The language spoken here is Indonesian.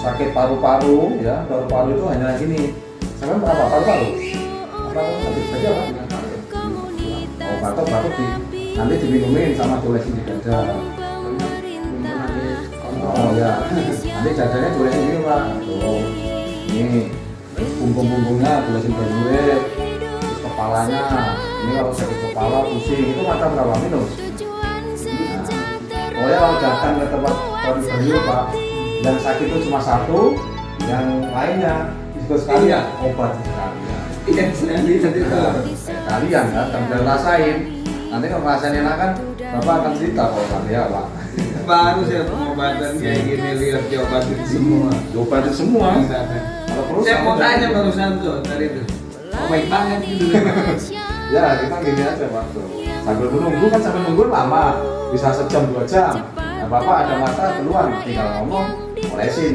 sakit paru-paru ya, paru-paru itu hanya gini. Sampai berapa paru-paru? Apa sakit saja apa? Oh, batuk nanti diminumin sama dolesin di dada. Oh ya, nanti dadanya dolesin gini Pak. Tuh, ini punggung-punggungnya dolesin berduit, terus kepalanya. Ini kalau sakit kepala pusing itu mata berapa minus? Pokoknya kalau datang ke tempat berduit Pak, yang sakit itu cuma satu, yang lainnya itu sekalian obat sekalian. Iya, nanti Kalian kan, dan rasain. Nanti kalau ngerasain enak kan, Bapak akan cerita kalau nanti ya Pak. baru saya pengobatan kayak gini lihat diobatin semua. Diobatin semua. Kalau perlu Saya mau tanya barusan tuh tadi tuh. Oh, baik banget gitu. Ya kita gini aja Pak. Sambil menunggu kan sambil nunggu lama, bisa sejam 2 jam. Nah Bapak ada mata keluar, tinggal ngomong, olesin.